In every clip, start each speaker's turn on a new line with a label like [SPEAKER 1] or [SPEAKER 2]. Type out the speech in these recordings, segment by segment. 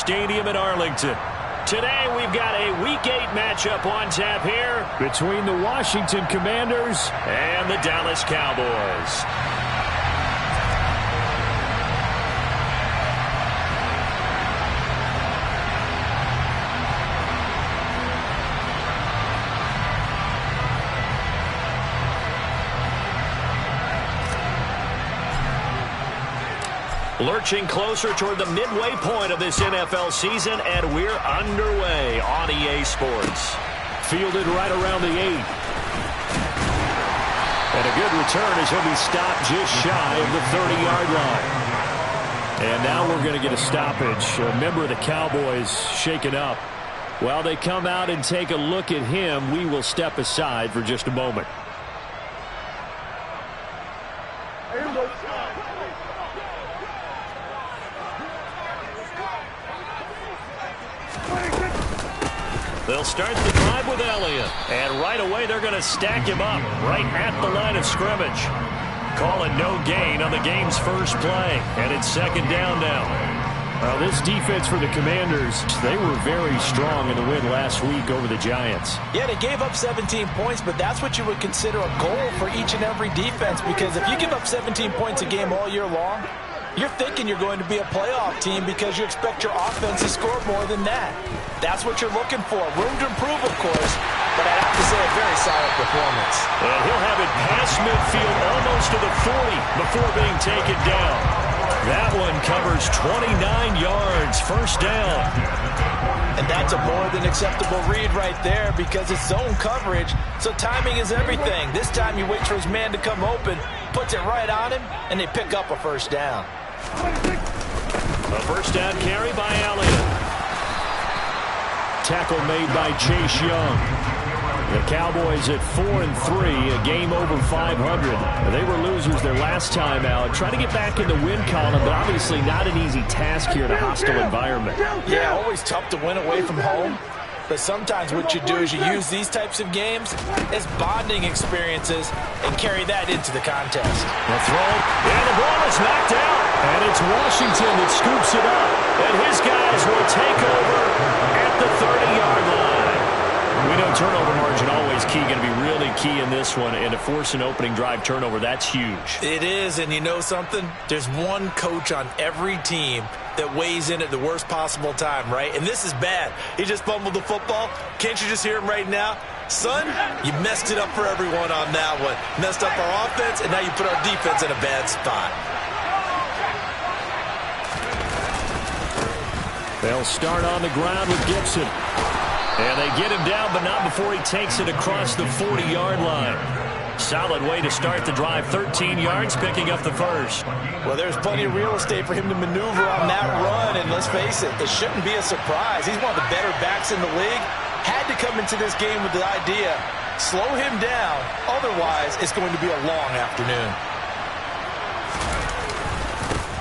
[SPEAKER 1] Stadium in Arlington. Today we've got a Week 8 matchup on tap here between the Washington Commanders and the Dallas Cowboys. Lurching closer toward the midway point of this NFL season, and we're underway on EA Sports. Fielded right around the 8. And a good return as he'll be stopped just shy of the 30-yard line. And now we're going to get a stoppage. A member of the Cowboys shaken up. While they come out and take a look at him, we will step aside for just a moment. They'll start the drive with Elliott. And right away, they're going to stack him up right at the line of scrimmage. Calling no gain on the game's first play. And it's second down now. Well, this defense for the Commanders, they were very strong in the win last week over the Giants.
[SPEAKER 2] Yeah, they gave up 17 points, but that's what you would consider a goal for each and every defense. Because if you give up 17 points a game all year long, you're thinking you're going to be a playoff team because you expect your offense to score more than that. That's what you're looking for. Room to improve, of course, but I'd have to say a very solid performance.
[SPEAKER 1] And he'll have it past midfield almost to the 40 before being taken down. That one covers 29 yards, first down.
[SPEAKER 2] And that's a more than acceptable read right there because it's zone coverage, so timing is everything. This time you wait for his man to come open, puts it right on him, and they pick up a first down.
[SPEAKER 1] A first down carry by Elliott. Tackle made by Chase Young. The Cowboys at 4-3, a game over 500. They were losers their last time out. Trying to get back in the win column, but obviously not an easy task here in a hostile environment.
[SPEAKER 2] Yeah, always tough to win away from home. But sometimes what you do is you use these types of games as bonding experiences and carry that into the contest.
[SPEAKER 1] The throw, and the ball is knocked out. And it's Washington that scoops it up. And his guys will take over at the 30-yard line. We know turnover margin always key, going to be really key in this one. And to force an opening drive turnover, that's huge.
[SPEAKER 2] It is, and you know something? There's one coach on every team that weighs in at the worst possible time, right? And this is bad. He just fumbled the football. Can't you just hear him right now? Son, you messed it up for everyone on that one. Messed up our offense, and now you put our defense in a bad spot.
[SPEAKER 1] They'll start on the ground with Gibson. And they get him down, but not before he takes it across the 40-yard line. Solid way to start the drive. 13 yards, picking up the first.
[SPEAKER 2] Well, there's plenty of real estate for him to maneuver on that run, and let's face it, it shouldn't be a surprise. He's one of the better backs in the league. Had to come into this game with the idea, slow him down, otherwise it's going to be a long afternoon.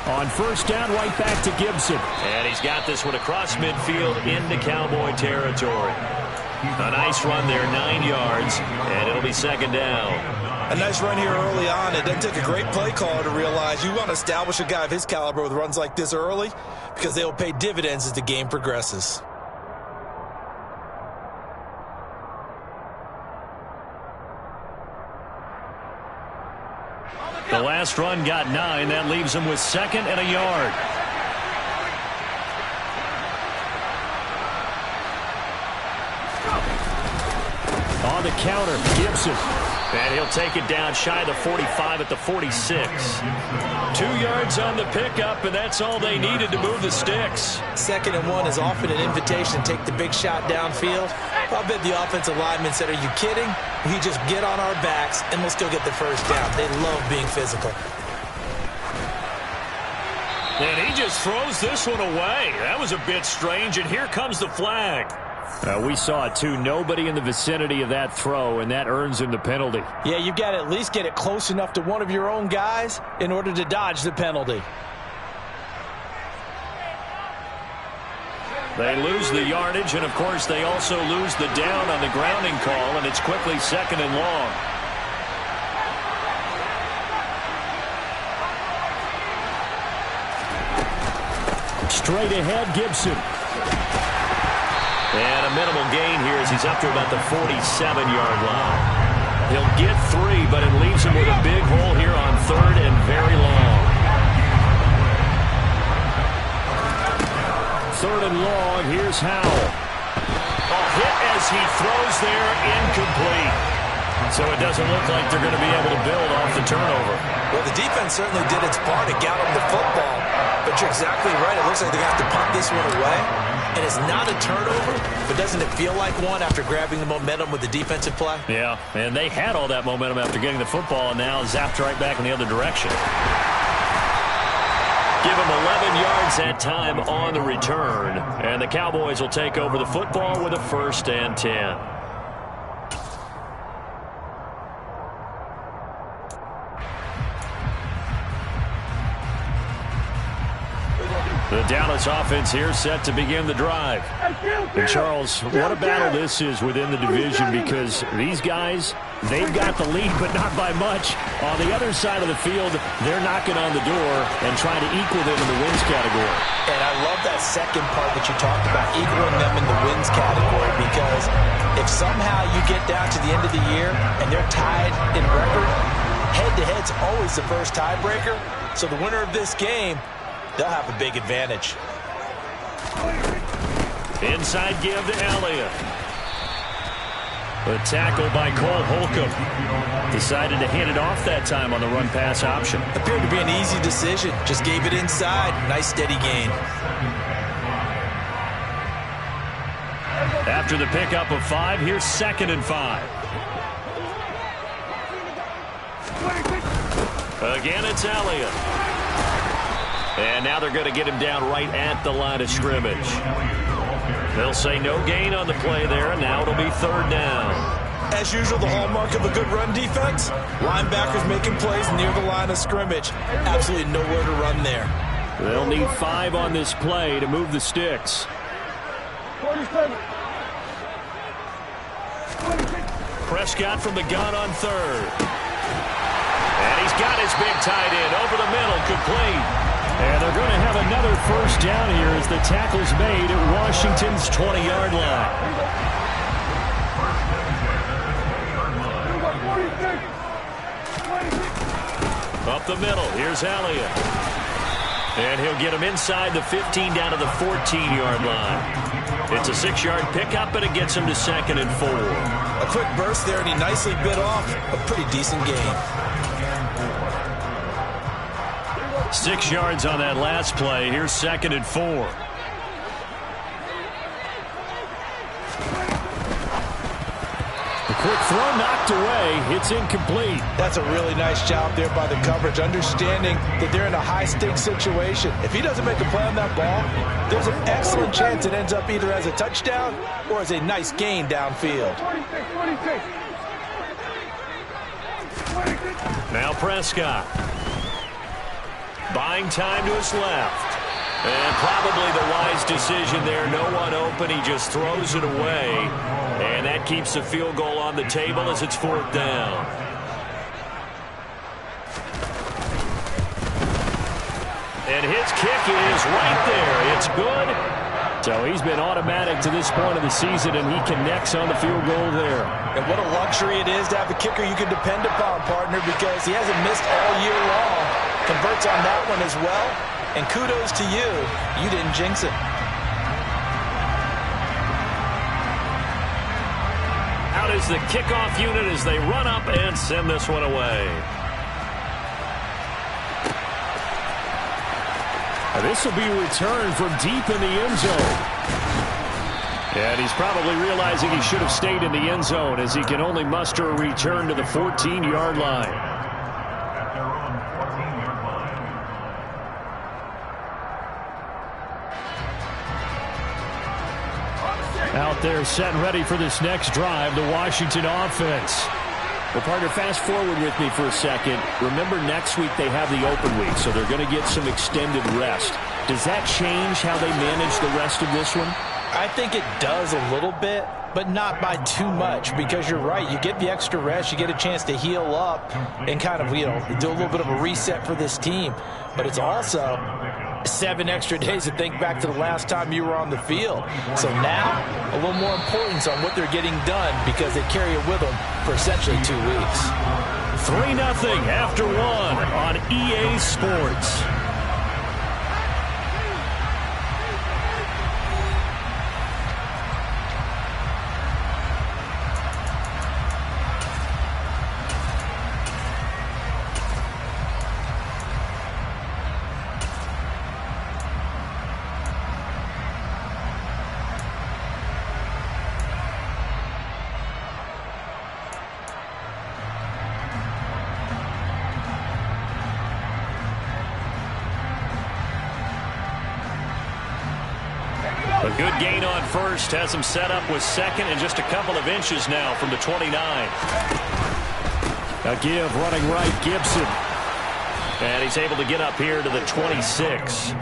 [SPEAKER 1] On first down, right back to Gibson. And he's got this one across midfield into Cowboy territory. A nice run there, 9 yards, and it'll be second down.
[SPEAKER 2] A nice run here early on. It doesn't take a great play caller to realize you want to establish a guy of his caliber with runs like this early because they will pay dividends as the game progresses.
[SPEAKER 1] The last run got 9. That leaves him with second and a yard. On the counter, Gibson. And he'll take it down shy of the 45 at the 46. 2 yards on the pickup, and that's all they needed to move the sticks.
[SPEAKER 2] Second and 1 is often an invitation to take the big shot downfield. I bet the offensive lineman said, are you kidding? We just get on our backs, and we'll still get the first down. They love being physical.
[SPEAKER 1] And he just throws this one away. That was a bit strange, and here comes the flag. We saw it, too. Nobody in the vicinity of that throw, and that earns him the penalty.
[SPEAKER 2] Yeah, you've got to at least get it close enough to one of your own guys in order to dodge the penalty.
[SPEAKER 1] They lose the yardage, and, of course, they also lose the down on the grounding call, and it's quickly second and long. Straight ahead, Gibson. And a minimal gain here as he's up to about the 47-yard line. He'll get 3, but it leaves him with a big hole here on 3rd and very long. 3rd and long, here's Howell. A hit as he throws there, incomplete. So it doesn't look like they're going to be able to build off the turnover.
[SPEAKER 2] Well, the defense certainly did its part to get him the football. But you're exactly right. It looks like they're going to have to punt this one away. And it's not a turnover, but doesn't it feel like one after grabbing the momentum with the defensive play?
[SPEAKER 1] Yeah, and they had all that momentum after getting the football, and now zapped right back in the other direction. Give him 11 yards that time on the return. And the Cowboys will take over the football with a 1st and 10. The Dallas offense here set to begin the drive. And Charles, what a battle this is within the division, because these guys, they've got the lead, but not by much. On the other side of the field, they're knocking on the door and trying to equal them in the wins category.
[SPEAKER 2] And I love that second part that you talked about, equaling them in the wins category, because if somehow you get down to the end of the year and they're tied in record, head-to-head's always the first tiebreaker. So the winner of this game, they'll have a big advantage.
[SPEAKER 1] Inside give to Elliott. A tackle by Cole Holcomb. Decided to hand it off that time on the run-pass option.
[SPEAKER 2] Appeared to be an easy decision. Just gave it inside. Nice steady gain.
[SPEAKER 1] After the pickup of 5, here's 2nd and 5. Again, it's Elliott. And now they're going to get him down right at the line of scrimmage. They'll say no gain on the play there, and now it'll be 3rd down.
[SPEAKER 2] As usual, the hallmark of a good run defense, linebackers making plays near the line of scrimmage. Absolutely nowhere to run there.
[SPEAKER 1] They'll need 5 on this play to move the sticks. Prescott from the gun on 3rd. And he's got his big tight end over the middle, complete. And they're going to have another 1st down here as the tackle's made at Washington's 20-yard line. Up the middle, here's Elliott. And he'll get him inside the 15 down to the 14-yard line. It's a 6-yard pickup, and it gets him to 2nd and 4.
[SPEAKER 2] A quick burst there, and he nicely bit off a pretty decent gain.
[SPEAKER 1] 6 yards on that last play. Here's 2nd and 4. A quick throw knocked away. It's incomplete.
[SPEAKER 2] That's a really nice job there by the coverage, understanding that they're in a high-stakes situation. If he doesn't make a play on that ball, there's an excellent chance it ends up either as a touchdown or as a nice gain downfield.
[SPEAKER 1] Now Prescott. Buying time to his left. And probably the wise decision there. No one open. He just throws it away. And that keeps the field goal on the table as it's 4th down. And his kick is right there. It's good. So he's been automatic to this point of the season, and he connects on the field goal there.
[SPEAKER 2] And what a luxury it is to have a kicker you can depend upon, partner, because he hasn't missed all year long. Converts on that one as well. And kudos to you. You didn't jinx it.
[SPEAKER 1] Out is the kickoff unit as they run up and send this one away. This will be returned from deep in the end zone. And he's probably realizing he should have stayed in the end zone as he can only muster a return to the 14-yard line. Out there set and ready for this next drive, the Washington offense. Well, partner, fast forward with me for a second. Remember, next week they have the open week, so they're going to get some extended rest. Does that change how they manage the rest of this one?
[SPEAKER 2] I think it does a little bit, but not by too much, because you're right. You get the extra rest. You get a chance to heal up and kind of, do a little bit of a reset for this team. But it's also 7 extra days to think back to the last time you were on the field. So now, a little more importance on what they're getting done because they carry it with them for essentially 2 weeks.
[SPEAKER 1] 3-0 after 1 on EA Sports. A good gain on first, has him set up with second and just a couple of inches now from the 29. A give running right, Gibson. And he's able to get up here to the 26.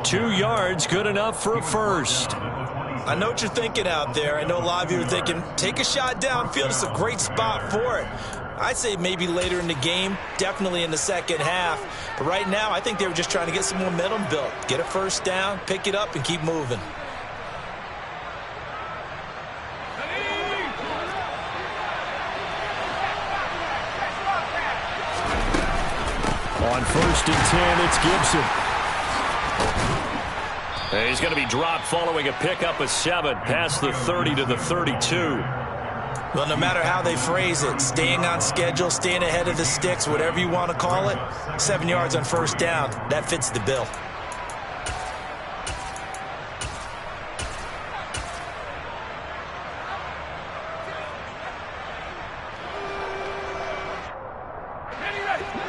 [SPEAKER 1] 2 yards, good enough for a first.
[SPEAKER 2] I know what you're thinking out there. I know a lot of you are thinking, take a shot downfield. It's a great spot for it. I'd say maybe later in the game, definitely in the second half. But right now, I think they were just trying to get some momentum built. Get a first down, pick it up, and keep moving.
[SPEAKER 1] On 1st and 10, it's Gibson. And he's going to be dropped following a pickup of 7 past the 30 to the 32.
[SPEAKER 2] Well, no matter how they phrase it, staying on schedule, staying ahead of the sticks, whatever you want to call it, 7 yards on first down, that fits the bill.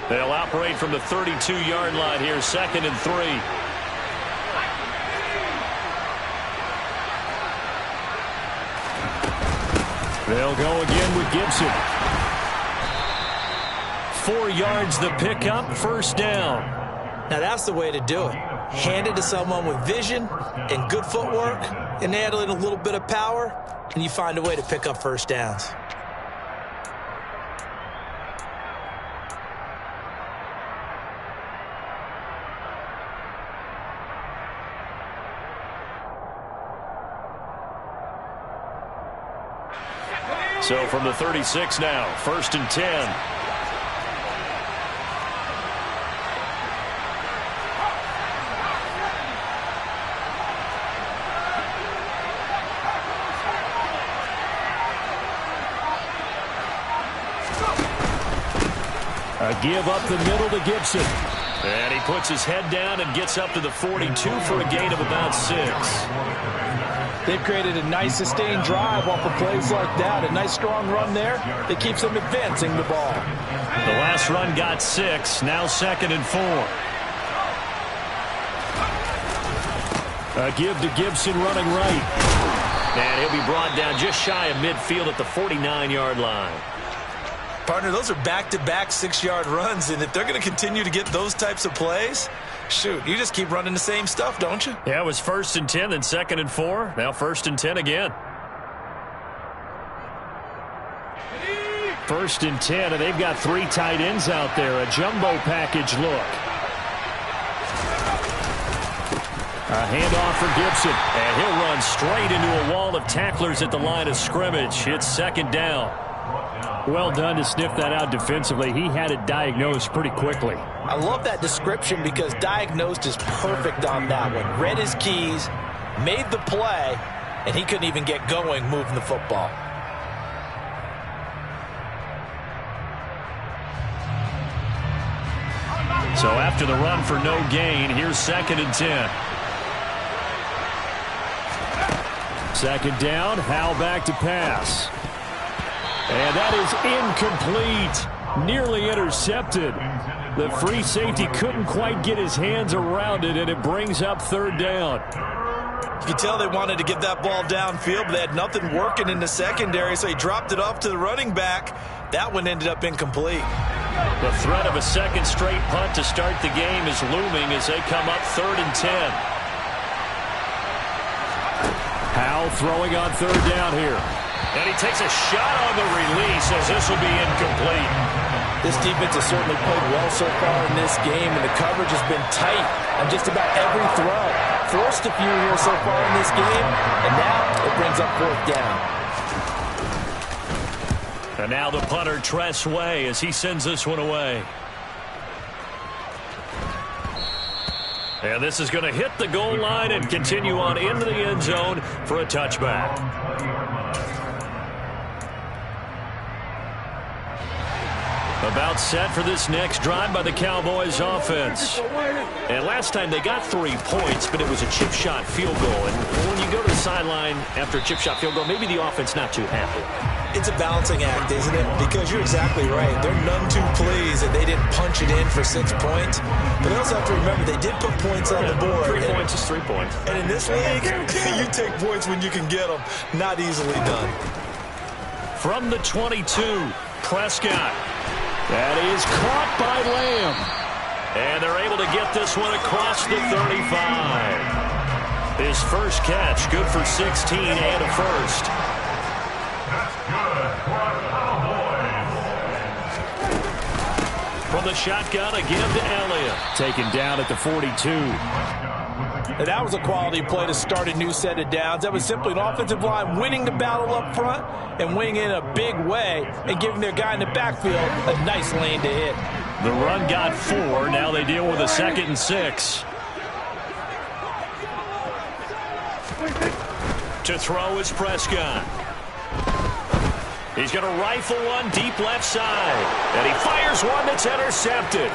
[SPEAKER 1] They'll operate from the 32-yard line here, 2nd and 3. They'll go again with Gibson. 4 yards the pickup, 1st down.
[SPEAKER 2] Now that's the way to do it. Hand it to someone with vision and good footwork, and add in a little bit of power, and you find a way to pick up first downs.
[SPEAKER 1] So from the 36 now, 1st and 10. A give up the middle to Gibson. And he puts his head down and gets up to the 42 for a gain of about 6.
[SPEAKER 2] They've created a nice sustained drive off of plays like that. A nice strong run there that keeps them advancing the ball.
[SPEAKER 1] The last run got 6. Now 2nd and 4. A give to Gibson running right. And he'll be brought down just shy of midfield at the 49-yard line.
[SPEAKER 2] Partner, those are back-to-back 6-yard runs, and if they're going to continue to get those types of plays, shoot, you just keep running the same stuff, don't you?
[SPEAKER 1] Yeah, it was 1st and 10, then 2nd and 4. Now 1st and 10 again. 1st and 10, and they've got 3 tight ends out there. A jumbo package look. A handoff for Gibson, and he'll run straight into a wall of tacklers at the line of scrimmage. It's 2nd down. Well done to sniff that out defensively. He had it diagnosed pretty quickly.
[SPEAKER 2] I love that description because diagnosed is perfect on that one. Read his keys, made the play, and he couldn't even get going moving the football.
[SPEAKER 1] So after the run for no gain, here's 2nd and 10. 2nd down, Howell back to pass. And that is incomplete. Nearly intercepted. The free safety couldn't quite get his hands around it, and it brings up 3rd down.
[SPEAKER 2] You can tell they wanted to get that ball downfield, but they had nothing working in the secondary, so he dropped it off to the running back. That one ended up incomplete.
[SPEAKER 1] The threat of a 2nd straight punt to start the game is looming as they come up 3rd and 10. Howell throwing on 3rd down here. And he takes a shot on the release as this will be incomplete.
[SPEAKER 2] This defense has certainly played well so far in this game, and the coverage has been tight on just about every throw. Forced a few here so far in this game, and now it brings up 4th down.
[SPEAKER 1] And now the punter, Tress Way, as he sends this one away. And this is going to hit the goal line and continue on into the end zone for a touchback. About set for this next drive by the Cowboys offense. And last time they got 3 points, but it was a chip shot field goal. And when you go to the sideline after a chip shot field goal, maybe the offense not too happy.
[SPEAKER 2] It's a balancing act, isn't it? Because you're exactly right. They're none too pleased that they didn't punch it in for 6 points. But they also have to remember they did put points on the board.
[SPEAKER 1] 3 points is 3 points.
[SPEAKER 2] And in this league, you take points when you can get them. Not easily done.
[SPEAKER 1] From the 22, Prescott. That is caught by Lamb. And they're able to get this one across the 35. His first catch, good for 16 and a first. From the shotgun again to Elliott. Taken down at the 42.
[SPEAKER 2] And that was a quality play to start a new set of downs. That was simply an offensive line winning the battle up front and winning in a big way and giving their guy in the backfield a nice lane to hit.
[SPEAKER 1] The run got 4. Now they deal with a 2nd and 6. To throw is Prescott. He's going to rifle one deep left side. And he fires one that's intercepted.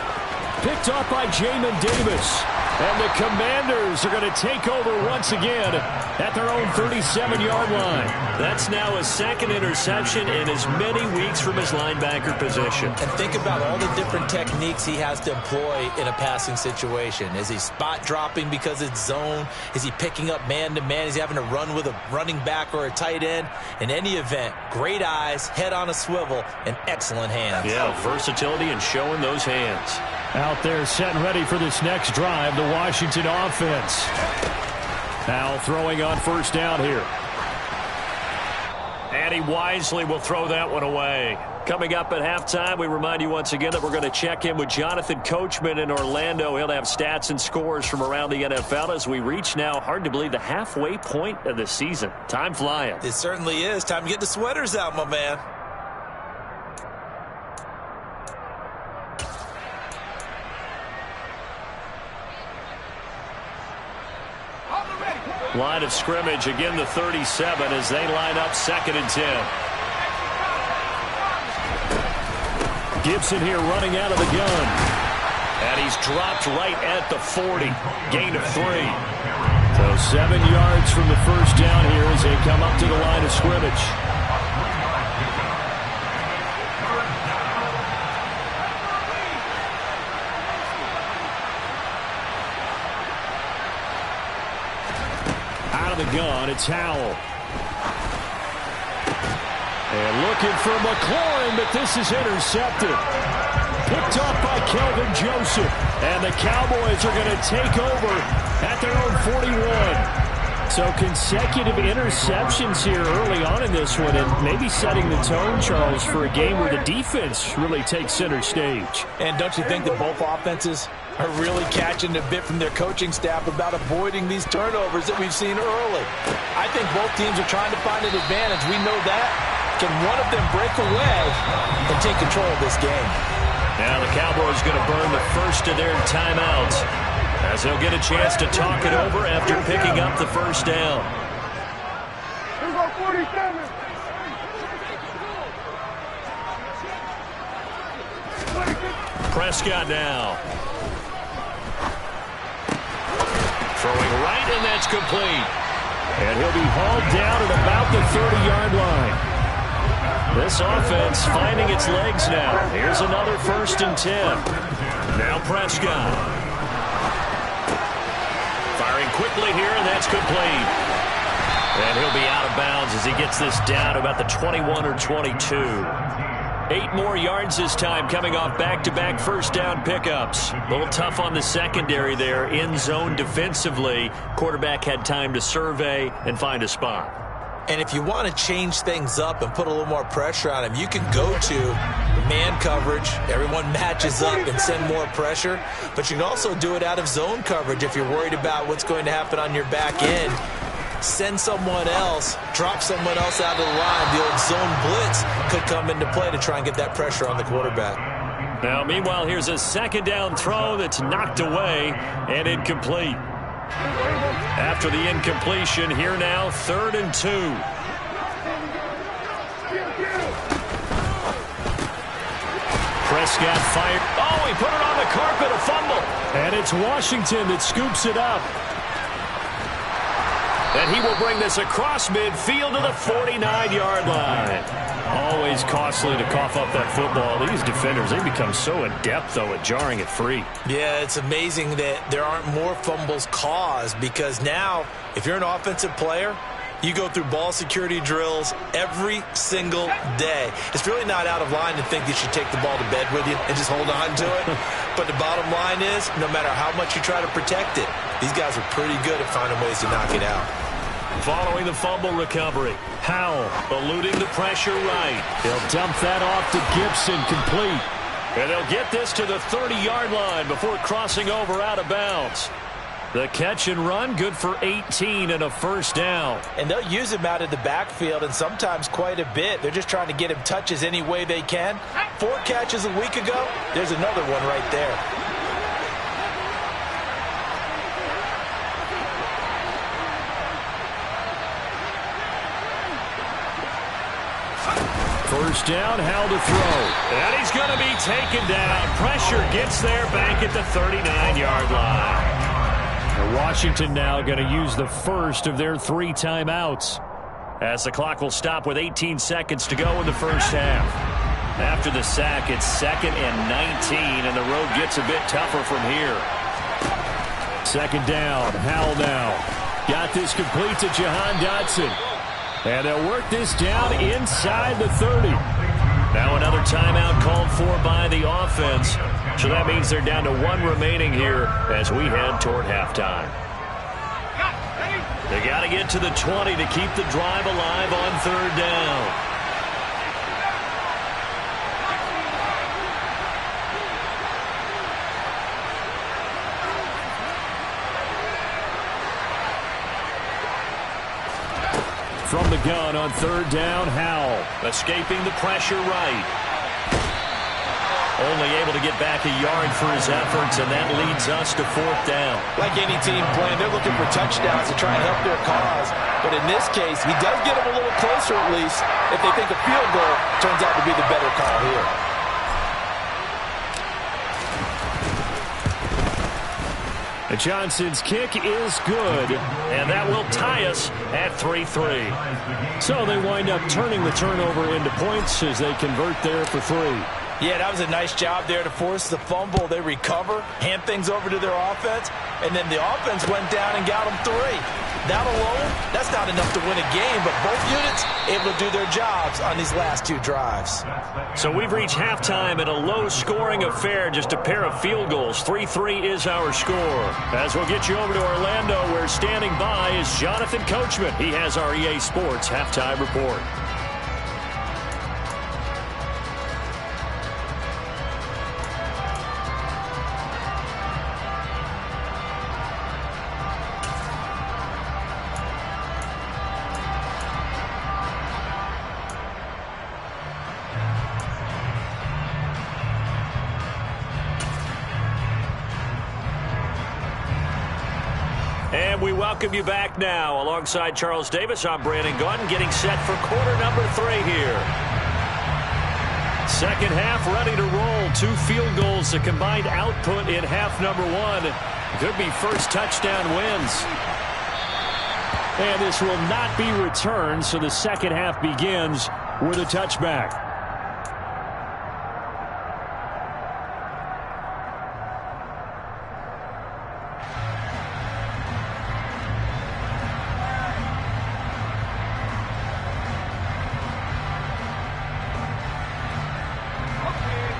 [SPEAKER 1] Picked off by Jamin Davis. And the Commanders are going to take over once again at their own 37-yard line. That's now his 2nd interception in as many weeks from his linebacker position.
[SPEAKER 2] And think about all the different techniques he has to employ in a passing situation. Is he spot dropping because it's zone? Is he picking up man-to-man? Is he having to run with a running back or a tight end? In any event, great eyes, head on a swivel, and excellent hands.
[SPEAKER 1] Yeah, versatility and showing those hands. Out there set and ready for this next drive, the Washington offense. Now throwing on first down here. And he wisely will throw that one away. Coming up at halftime, we remind you once again that we're going to check in with Jonathan Coachman in Orlando. He'll have stats and scores from around the NFL as we reach now, hard to believe, the halfway point of the season. Time flying.
[SPEAKER 2] It certainly is. Time to get the sweaters out, my man.
[SPEAKER 1] Line of scrimmage, again the 37 as they line up 2nd and 10. Gibson here running out of the gun. And he's dropped right at the 40. Gain of 3. So 7 yards from the first down here as they come up to the line of scrimmage. The gun, it's Howell. And looking for McLaurin, but this is intercepted. Picked up by Kelvin Joseph. And the Cowboys are going to take over at their own 41. So consecutive interceptions here early on in this one, and maybe setting the tone, Charles, for a game where the defense really takes center stage.
[SPEAKER 2] And don't you think that both offenses are really catching a bit from their coaching staff about avoiding these turnovers that we've seen early? I think both teams are trying to find an advantage. We know that. Can one of them break away and take control of this game?
[SPEAKER 1] Now the Cowboys going to burn the first of their timeouts as they'll get a chance to talk it over after picking up the first down. Prescott now. Throwing right, and that's complete. And he'll be hauled down at about the 30-yard line. This offense finding its legs now. Here's another 1st and 10. Now Prescott. Firing quickly here, and that's complete. And he'll be out of bounds as he gets this down about the 21 or 22. 8 more yards this time coming off back-to-back first down pickups. A little tough on the secondary there in zone defensively. Quarterback had time to survey and find a spot.
[SPEAKER 2] And if you want to change things up and put a little more pressure on him, you can go to man coverage. Everyone matches up and send more pressure. But you can also do it out of zone coverage if you're worried about what's going to happen on your back end. Send someone else, drop someone else out of the line. The old zone blitz could come into play to try and get that pressure on the quarterback.
[SPEAKER 1] Now, meanwhile, here's a second down throw that's knocked away and incomplete. After the incompletion, here now, 3rd and 2. Prescott fired. Oh, he put it on the carpet, a fumble. And it's Washington that scoops it up. And he will bring this across midfield to the 49-yard line. Always costly to cough up that football. These defenders, they become so adept, though, at jarring it free.
[SPEAKER 2] Yeah, it's amazing that there aren't more fumbles caused, because now, if you're an offensive player, you go through ball security drills every single day. It's really not out of line to think that you take the ball to bed with you and just hold on to it. But the bottom line is, no matter how much you try to protect it, these guys are pretty good at finding ways to knock it out.
[SPEAKER 1] Following the fumble recovery, Howell eluding the pressure right. He'll dump that off to Gibson, complete. And they'll get this to the 30-yard line before crossing over out of bounds. The catch and run, good for 18 and a first down.
[SPEAKER 2] And they'll use him out of the backfield, and sometimes quite a bit. They're just trying to get him touches any way they can. 4 catches a week ago, there's another one right there.
[SPEAKER 1] First down, Howell to throw. And he's going to be taken down. Pressure gets there back at the 39-yard line. And Washington now going to use the first of their 3 timeouts, as the clock will stop with 18 seconds to go in the first half. After the sack, it's 2nd and 19, and the road gets a bit tougher from here. Second down, Howell now. Got this complete to Jahan Dotson. And they'll work this down inside the 30. Now another timeout called for by the offense. So that means they're down to 1 remaining here as we head toward halftime. They got to get to the 20 to keep the drive alive on 3rd down. From the gun on 3rd down, Howell escaping the pressure right. Only able to get back a yard for his efforts, and that leads us to 4th down.
[SPEAKER 2] Like any team playing, they're looking for touchdowns to try and help their cause. But in this case, he does get them a little closer at least if they think a field goal turns out to be the better call here.
[SPEAKER 1] And Johnson's kick is good, and that will tie us at 3-3. So they wind up turning the turnover into points as they convert there for 3.
[SPEAKER 2] Yeah, that was a nice job there to force the fumble. They recover, hand things over to their offense, and then the offense went down and got them 3. That alone, that's not enough to win a game, but both units able to do their jobs on these last 2 drives.
[SPEAKER 1] So we've reached halftime in a low-scoring affair, just a pair of field goals. 3-3 is our score. As we'll get you over to Orlando, where standing by is Jonathan Coachman. He has our EA Sports halftime report. And we welcome you back now. Alongside Charles Davis, I'm Brandon Gaudin, getting set for quarter number 3 here. Second half ready to roll. 2 field goals, the combined output in half number 1. Could be first touchdown wins. And this will not be returned, so the second half begins with a touchback.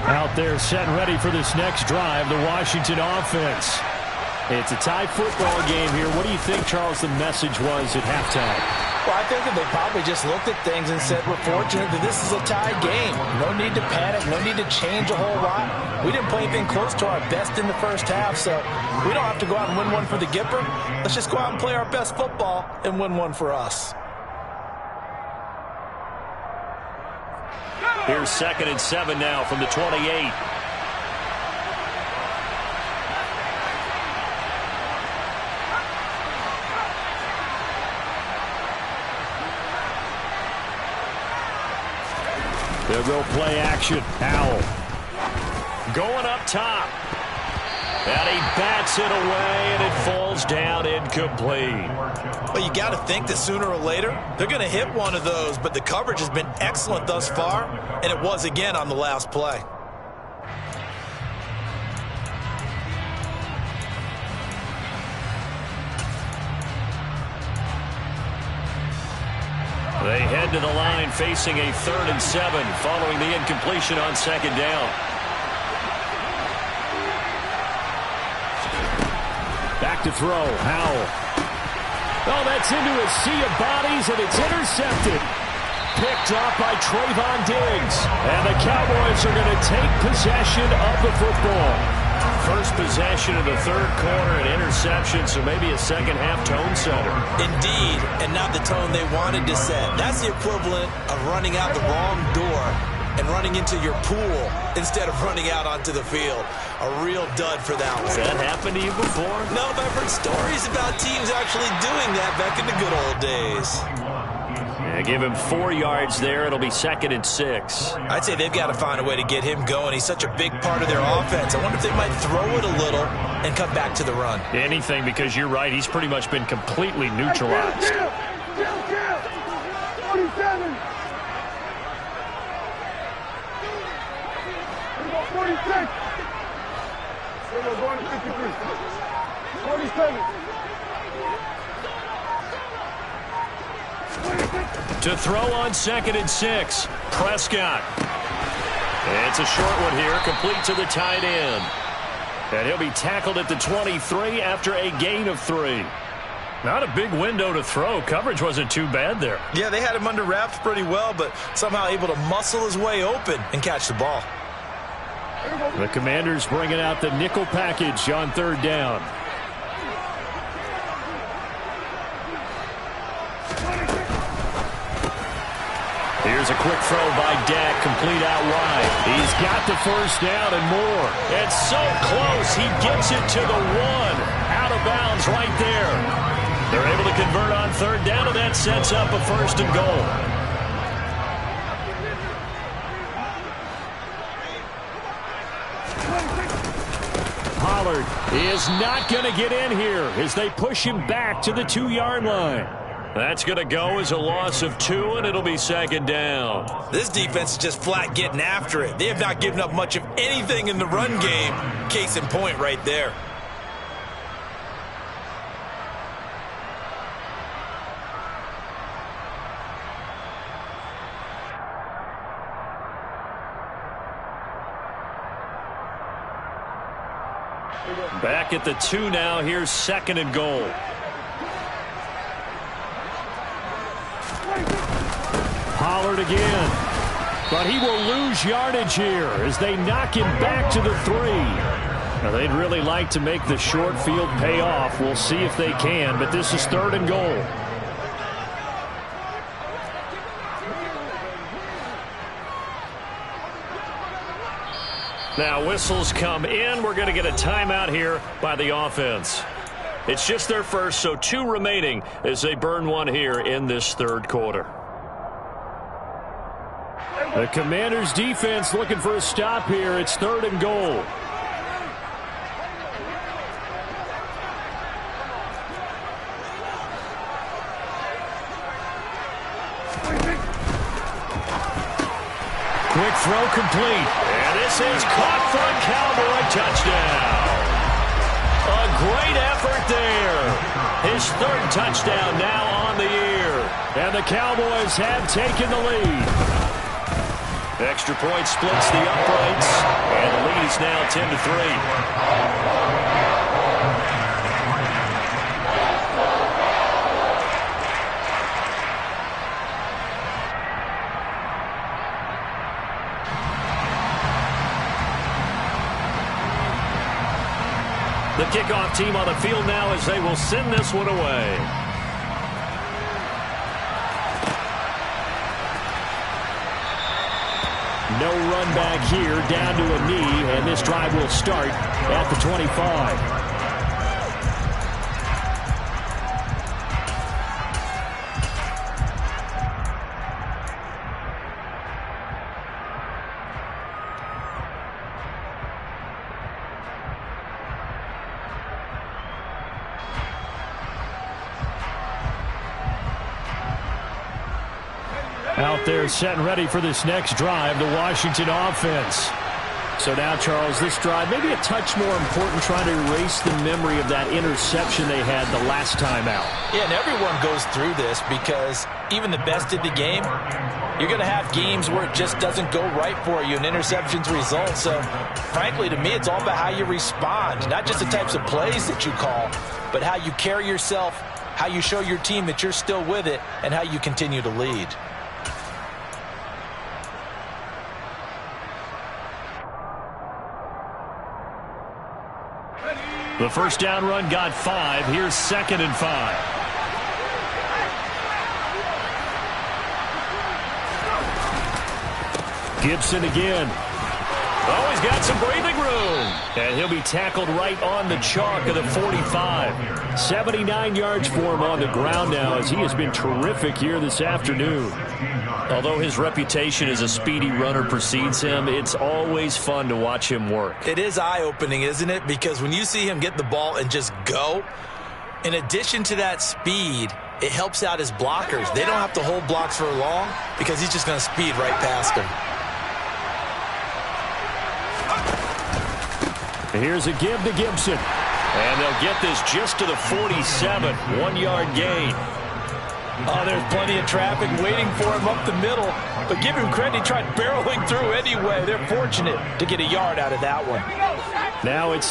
[SPEAKER 1] Out there set and ready for this next drive, the Washington offense. It's a tie football game here. What do you think, Charles, the message was at halftime?
[SPEAKER 2] Well, I think that they probably just looked at things and said, we're fortunate that this is a tied game. No need to panic, no need to change a whole lot. We didn't play anything close to our best in the first half, so we don't have to go out and win one for the Gipper. Let's just go out and play our best football and win one for us.
[SPEAKER 1] Here's 2nd and 7 now from the 28. They'll go play action. Howell going up top. And he bats it away, and it falls down incomplete.
[SPEAKER 2] Well, you got to think that sooner or later, they're going to hit one of those, but the coverage has been excellent thus far, and it was again on the last play.
[SPEAKER 1] They head to the line facing a 3rd and 7 following the incompletion on 2nd down. Back to throw. Howell. Oh, that's into a sea of bodies, and it's intercepted. Picked off by Trayvon Diggs. And the Cowboys are going to take possession of the football. First possession of the 3rd quarter, an interception, so maybe a second-half tone setter.
[SPEAKER 2] Indeed, and not the tone they wanted to set. That's the equivalent of running out the wrong door and running into your pool instead of running out onto the field. A real dud for that one.
[SPEAKER 1] Has that happened to you before?
[SPEAKER 2] No, but I've heard stories about teams actually doing that back in the good old days.
[SPEAKER 1] Yeah, give him 4 yards there. It'll be 2nd and 6.
[SPEAKER 2] I'd say they've got to find a way to get him going. He's such a big part of their offense. I wonder if they might throw it a little and come back to the run.
[SPEAKER 1] Anything, because you're right. He's pretty much been completely neutralized.
[SPEAKER 3] 47. 46. We're going to 53. 47.
[SPEAKER 1] To throw on 2nd and 6. Prescott. It's a short one here, complete to the tight end. And he'll be tackled at the 23 after a gain of 3. Not a big window to throw. Coverage wasn't too bad there.
[SPEAKER 2] Yeah, they had him under wraps pretty well, but somehow able to muscle his way open and catch the ball.
[SPEAKER 1] The Commanders bringing out the nickel package on 3rd down. Here's a quick throw by Dak, complete out wide. He's got the 1st down and more. It's so close, he gets it to the 1. Out of bounds right there. They're able to convert on 3rd down, and that sets up a 1st and goal. Pollard is not going to get in here as they push him back to the 2-yard line. That's going to go as a loss of 2, and it'll be 2nd down.
[SPEAKER 2] This defense is just flat getting after it. They have not given up much of anything in the run game. Case in point right there.
[SPEAKER 1] Back at the 2 now. Here's 2nd and goal. Pollard again. But he will lose yardage here as they knock him back to the 3. Now, they'd really like to make the short field pay off. We'll see if they can, but this is 3rd and goal. Now, whistles come in. We're going to get a timeout here by the offense. It's just their first, so 2 remaining as they burn 1 here in this 3rd quarter. The Commanders' defense looking for a stop here. It's 3rd and goal. Quick throw complete. And this is caught for a Cowboy touchdown. A great effort there. His 3rd touchdown now on the year. And the Cowboys have taken the lead. Extra point splits the uprights. And the lead is now 10-3. The kickoff team on the field now as they will send this one away. No run back here, down to a knee, and this drive will start at the 25. Out there set and ready for this next drive, the Washington offense. So now, Charles, this drive may be a touch more important, trying to erase the memory of that interception they had the last time out.
[SPEAKER 2] Yeah, and everyone goes through this because even the best in the game, you're going to have games where it just doesn't go right for you, and interceptions result. So, frankly, to me, it's all about how you respond, not just the types of plays that you call, but how you carry yourself, how you show your team that you're still with it, and how you continue to lead.
[SPEAKER 1] The first down run got 5. Here's 2nd and 5. Gibson again. Oh, he's got some breathing room. And he'll be tackled right on the chalk of the 45. 79 yards for him on the ground now, as he has been terrific here this afternoon. Although his reputation as a speedy runner precedes him, it's always fun to watch him work.
[SPEAKER 2] It is eye-opening, isn't it? Because when you see him get the ball and just go, in addition to that speed, it helps out his blockers. They don't have to hold blocks for long because he's just going to speed right past them.
[SPEAKER 1] Here's a give to Gibson. And they'll get this just to the 47. 1-yard gain.
[SPEAKER 2] Oh, there's plenty of traffic waiting for him up the middle. But give him credit, he tried barreling through anyway. They're fortunate to get a yard out of that one.
[SPEAKER 1] Now it's